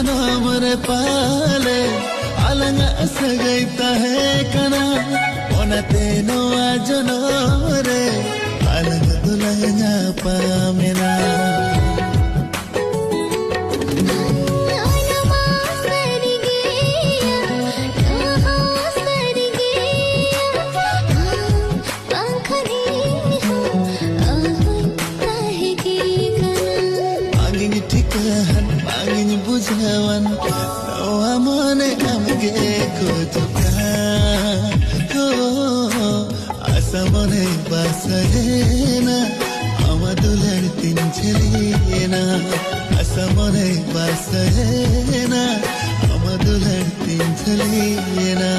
जन्म रे पाले अलंग सगैता है कना ओना तेनो आजनो रे Alang दुलहना पामेना Angin bujawan no amone amge ko tuka asamone basena amadular tinjelena asamone basena amadular tinjelena